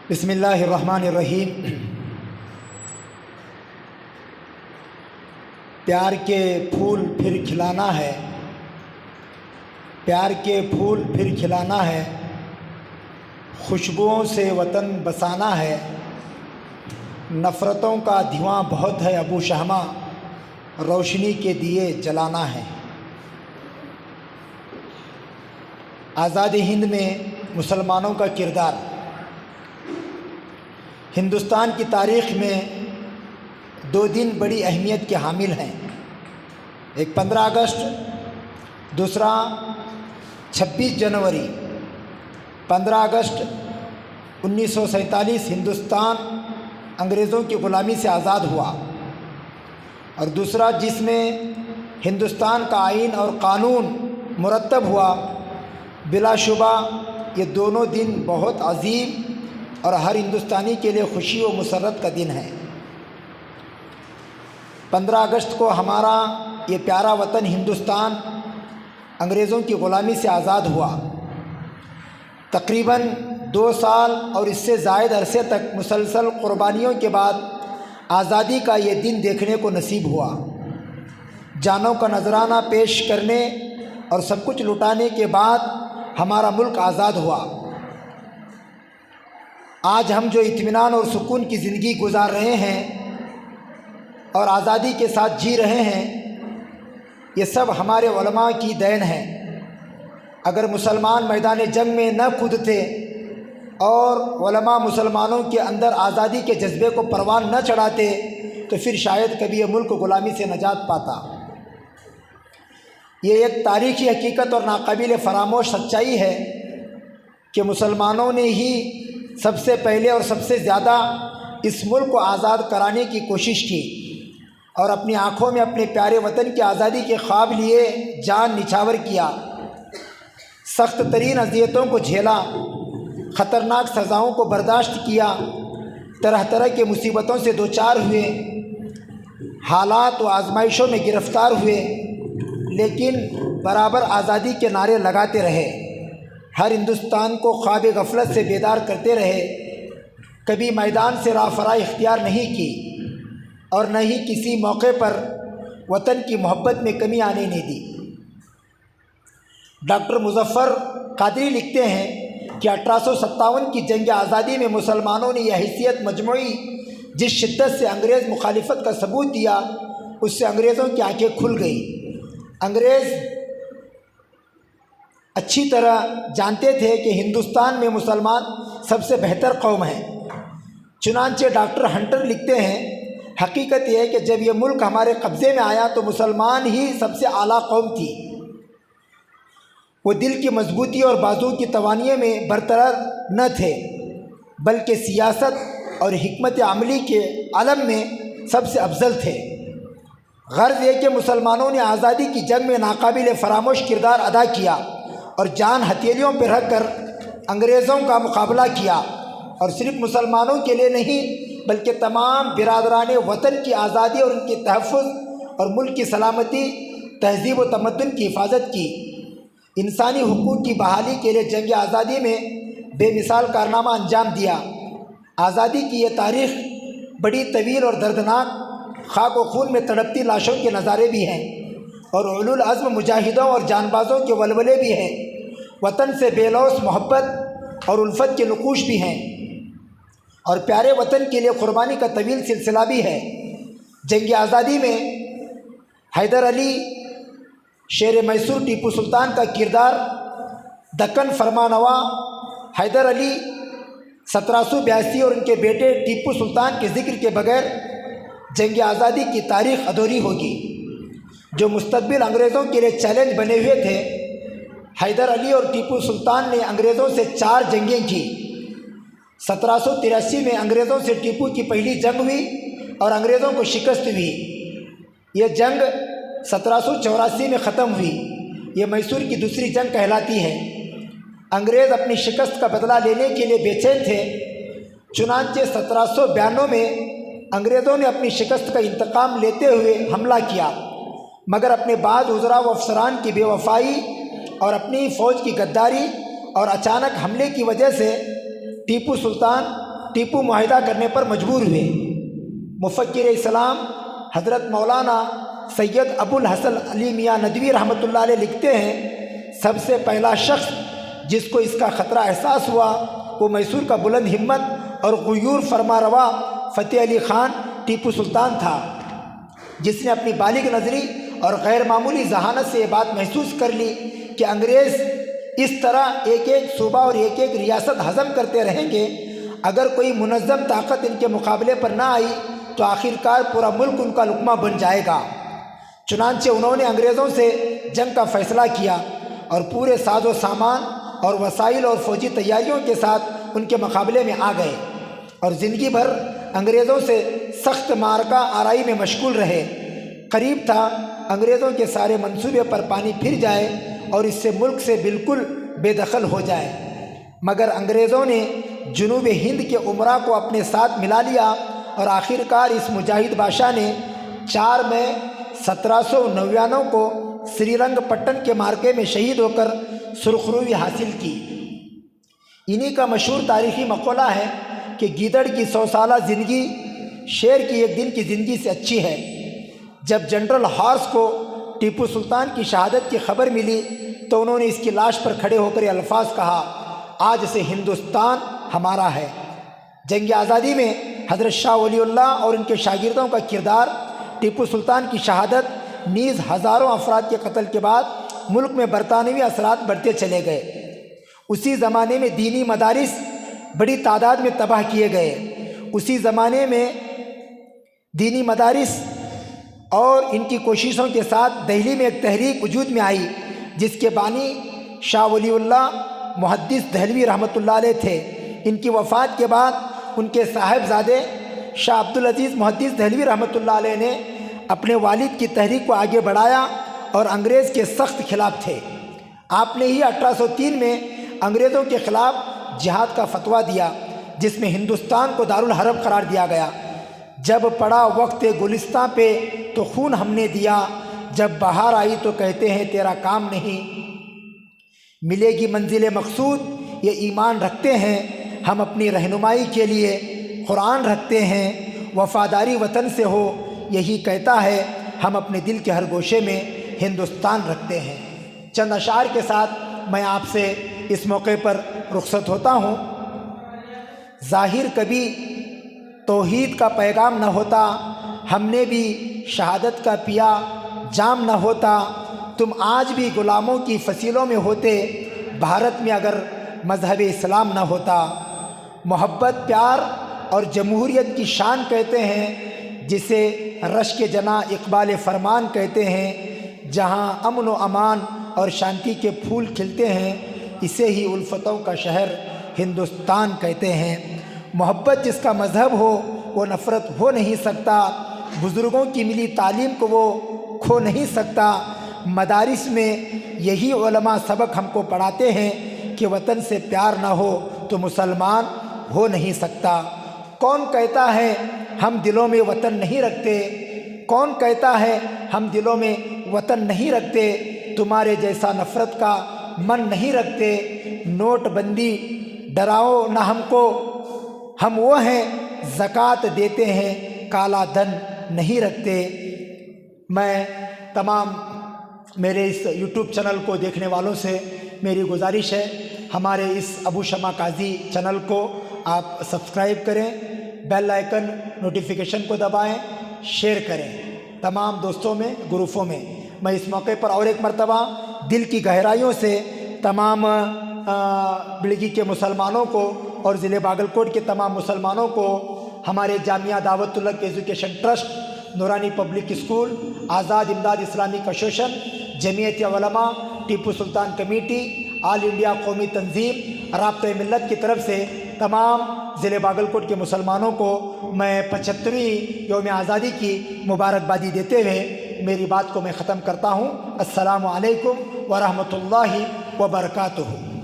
بسم اللہ الرحمن الرحیم۔ پیار کے پھول پھر کھلانا ہے، پیار کے پھول پھر کھلانا ہے، خوشبوؤں سے وطن بسانا ہے، نفرتوں کا دھواں بہت ہے ابو شہمہ، روشنی کے دیے جلانا ہے۔ آزاد ہند میں مسلمانوں کا کردار ہندوستان کی تاریخ میں دو دن بڑی اہمیت کے حامل ہیں، ایک 15 اگست، دوسرا 26 جنوری۔ 15 اگست 1947 ہندوستان انگریزوں کی غلامی سے آزاد ہوا، اور دوسرا جس میں ہندوستان کا آئین اور قانون مرتب ہوا۔ بلا شبہ یہ دونوں دن بہت عظیم اور ہر ہندوستانی کے لیے خوشی و مسرت کا دن ہے۔ 15 اگست کو ہمارا یہ پیارا وطن ہندوستان انگریزوں کی غلامی سے آزاد ہوا۔ تقریباً 2 سال اور اس سے زائد عرصے تک مسلسل قربانیوں کے بعد آزادی کا یہ دن دیکھنے کو نصیب ہوا۔ جانوں کا نذرانہ پیش کرنے اور سب کچھ لٹانے کے بعد ہمارا ملک آزاد ہوا۔ آج ہم جو اطمینان اور سکون کی زندگی گزار رہے ہیں اور آزادی کے ساتھ جی رہے ہیں، یہ سب ہمارے علماء کی دین ہے۔ اگر مسلمان میدان جنگ میں نہ کودتے اور علماء مسلمانوں کے اندر آزادی کے جذبے کو پروان نہ چڑھاتے تو پھر شاید کبھی یہ ملک غلامی سے نجات پاتا۔ یہ ایک تاریخی حقیقت اور ناقابل فراموش سچائی ہے کہ مسلمانوں نے ہی سب سے پہلے اور سب سے زیادہ اس ملک کو آزاد کرانے کی کوشش کی، اور اپنی آنکھوں میں اپنے پیارے وطن کی آزادی کے خواب لیے جان نچھاور کیا، سخت ترین اذیتوں کو جھیلا، خطرناک سزاؤں کو برداشت کیا، طرح طرح کے مصیبتوں سے دوچار ہوئے، حالات و آزمائشوں میں گرفتار ہوئے، لیکن برابر آزادی کے نعرے لگاتے رہے، ہر ہندوستان کو خواب غفلت سے بیدار کرتے رہے، کبھی میدان سے راہ فرا اختیار نہیں کی، اور نہ ہی کسی موقع پر وطن کی محبت میں کمی آنے نہیں دی۔ ڈاکٹر مظفر قادری لکھتے ہیں کہ 1857 کی جنگ آزادی میں مسلمانوں نے یہ حیثیت مجموعی جس شدت سے انگریز مخالفت کا ثبوت دیا، اس سے انگریزوں کی آنکھیں کھل گئی۔ انگریز اچھی طرح جانتے تھے کہ ہندوستان میں مسلمان سب سے بہتر قوم ہیں۔ چنانچہ ڈاکٹر ہنٹر لکھتے ہیں، حقیقت یہ ہے کہ جب یہ ملک ہمارے قبضے میں آیا تو مسلمان ہی سب سے اعلیٰ قوم تھی۔ وہ دل کی مضبوطی اور بازو کی توانائی میں برتر نہ تھے، بلکہ سیاست اور حکمت عملی کے علم میں سب سے افضل تھے۔ غرض یہ کہ مسلمانوں نے آزادی کی جنگ میں ناقابل فراموش کردار ادا کیا اور جان ہتھیلیوں پہ رکھ کر انگریزوں کا مقابلہ کیا، اور صرف مسلمانوں کے لیے نہیں بلکہ تمام برادران وطن کی آزادی اور ان کی تحفظ اور ملک کی سلامتی، تہذیب و تمدن کی حفاظت کی۔ انسانی حقوق کی بحالی کے لیے جنگ آزادی میں بے مثال کارنامہ انجام دیا۔ آزادی کی یہ تاریخ بڑی طویل اور دردناک، خاک و خون میں تڑپتی لاشوں کے نظارے بھی ہیں، اور اولو العزم مجاہدوں اور جان بازوں کے ولولے بھی ہیں، وطن سے بے لوث محبت اور الفت کے نقوش بھی ہیں، اور پیارے وطن کے لیے قربانی کا طویل سلسلہ بھی ہے۔ جنگ آزادی میں حیدر علی شیر میسور ٹیپو سلطان کا کردار، دکن فرمانروا حیدر علی 1782 اور ان کے بیٹے ٹیپو سلطان کے ذکر کے بغیر جنگ آزادی کی تاریخ ادھوری ہوگی۔ جو مستقبل انگریزوں کے لیے چیلنج بنے ہوئے تھے، حیدر علی اور ٹیپو سلطان نے انگریزوں سے 4 جنگیں کی۔ 1783 میں انگریزوں سے ٹیپو کی پہلی جنگ ہوئی اور انگریزوں کو شکست ہوئی۔ یہ جنگ 1784 میں ختم ہوئی۔ یہ میسور کی دوسری جنگ کہلاتی ہے۔ انگریز اپنی شکست کا بدلہ لینے کے لیے بے چین تھے، چنانچہ 1792 میں انگریزوں نے اپنی شکست کا انتقام لیتے ہوئے حملہ کیا، مگر اپنے بعض وزراء و افسران کی بے وفائی اور اپنی فوج کی غداری اور اچانک حملے کی وجہ سے ٹیپو سلطان टीपू मुआहिदा करने पर मजबूर हुए। मुफक्किर इस्लाम हज़रत मौलाना सैयद अबुल हसन अली मियाँ नदवी रहमतुल्लाह अलैह लिखते हैं, सबसे पहला शख्स जिसको इसका ख़तरा एहसास हुआ वो मैसूर का बुलंद हिम्मत और गुयूर फरमारवा फ़तेह अली ख़ान टीपू सुल्तान था, जिसने अपनी बालिग नज़री और गैर मामूली जहानत से ये बात महसूस कर ली कि अंग्रेज़ इस तरह एक एक सूबा और एक एक रियासत हज़म करते रहेंगे, अगर कोई मुनज़्ज़म ताकत इनके मुकाबले पर ना आई तो आखिरकार पूरा मुल्क उनका लुक़मा बन जाएगा। चुनांचे उन्होंने अंग्रेज़ों से जंग का फ़ैसला किया और पूरे साजो सामान और वसाइल और फ़ौजी तैयारियों के साथ उनके मुकाबले में आ गए और ज़िंदगी भर अंग्रेज़ों से सख्त मारका आराई में मशगूल रहे। करीब था अंग्रेज़ों के सारे मंसूबे पर पानी फिर जाए और इससे मुल्क से बिल्कुल बेदखल हो जाए, मगर अंग्रेज़ों ने जुनूब हिंद के उमरा को अपने साथ मिला लिया और आखिरकार इस मुजाहिद बादशाह ने 4 मई 1799 को श्रीरंगपट्टन के मार्के में शहीद होकर सुरखरुई हासिल की। इन्हीं का मशहूर तारीख़ी मक़ौला है कि गीदड़ की 100 साला ज़िंदगी शेर की एक दिन की ज़िंदगी से अच्छी है। जब जनरल हॉर्स को टीपू सुल्तान की शहादत की खबर मिली तो उन्होंने इसकी लाश पर खड़े होकर ये अल्फाज कहा, आज से हिंदुस्तान हमारा है। जंग आज़ादी में हज़रत शाह वलीउल्लाह और उनके शागिर्दों का किरदार, टीपू सुल्तान की शहादत नीज़ हज़ारों अफराद के कत्ल के बाद मुल्क में बरतानवी असरात बढ़ते चले गए। उसी ज़माने में दीनी मदारिस बड़ी तादाद में तबाह किए गए। उसी ज़माने में दीनी मदारिस और इनकी कोशिशों के साथ दिल्ली में एक तहरीक वजूद में आई, जिसके बानी शाह वलीउल्लाह मुहद्दिस दहलवी रहमतुल्लाह अलैह थे। इनकी वफ़ात के बाद उनके साहिबजादे शाह अब्दुल अजीज़ मुहद्दिस दहलवी रहमतुल्लाह अलैह ने अपने वालिद की तहरीक को आगे बढ़ाया और अंग्रेज़ के सख्त खिलाफ थे। आपने ही 1803 में अंग्रेज़ों के ख़िलाफ़ जिहाद का फतवा दिया, जिसमें हिंदुस्तान को दारुल हरब करार दिया गया। जब पड़ा वक्त गुलिस्तां पे तो खून हमने दिया, जब बहार आई तो कहते हैं तेरा काम नहीं। मिलेगी मंजिल मकसूद ये ईमान रखते हैं, हम अपनी रहनुमाई के लिए कुरान रखते हैं। वफ़ादारी वतन से हो यही कहता है, हम अपने दिल के हर गोशे में हिंदुस्तान रखते हैं। चंद अशार के साथ मैं आपसे इस मौके पर रुखसत होता हूँ। ज़ाहिर कभी तौहीद का पैगाम न होता, हमने भी शहादत का पिया जाम न होता। तुम आज भी ग़ुलामों की फसीलों में होते, भारत में अगर मज़हब इस्लाम न होता। मोहब्बत प्यार और जमहूरियत की शान कहते हैं, जिसे रश्क जना इक़बाल फरमान कहते हैं। जहाँ अमन व अमान और शांति के फूल खिलते हैं, इसे ही उल्फतों का शहर हिंदुस्तान कहते हैं। मोहब्बत जिसका मज़हब हो वो नफ़रत हो नहीं सकता, बुज़ुर्गों की मिली तालीम को वो खो नहीं सकता। मदारिस में यही उलमा सबक हमको पढ़ाते हैं कि वतन से प्यार ना हो तो मुसलमान हो नहीं सकता। कौन कहता है हम दिलों में वतन नहीं रखते, कौन कहता है हम दिलों में वतन नहीं रखते, तुम्हारे जैसा नफ़रत का मन नहीं रखते। नोटबंदी डराओ ना हमको, हम वो हैं ज़कात देते हैं, काला धन नहीं रखते। मैं तमाम मेरे इस यूट्यूब चैनल को देखने वालों से मेरी गुजारिश है, हमारे इस अबू शमा काजी चैनल को आप सब्सक्राइब करें, बेल आइकन नोटिफिकेशन को दबाएं, शेयर करें तमाम दोस्तों में, ग्रुपों में। मैं इस मौके पर और एक मरतबा दिल की गहराइयों से तमाम बिलगी के मुसलमानों को और ज़िले बागलकोट के तमाम मुसलमानों को, हमारे जामिया दावतुल हक़ एजुकेशन ट्रस्ट, नूरानी पब्लिक स्कूल, आज़ाद इमदाद Islamic association, Jamiat Ulama, Tipu Sultan committee, आल इंडिया कौमी तंजीम, राब्ता मिल्लत की तरफ से तमाम ज़िले बागलकोट के मुसलमानों को मैं 75वीं यौम आज़ादी की मुबारकबादी देते हुए मेरी बात को मैं ख़त्म करता हूँ। अस्सलामु अलैकुम व रहमतुल्लाहि व बरकातुहू।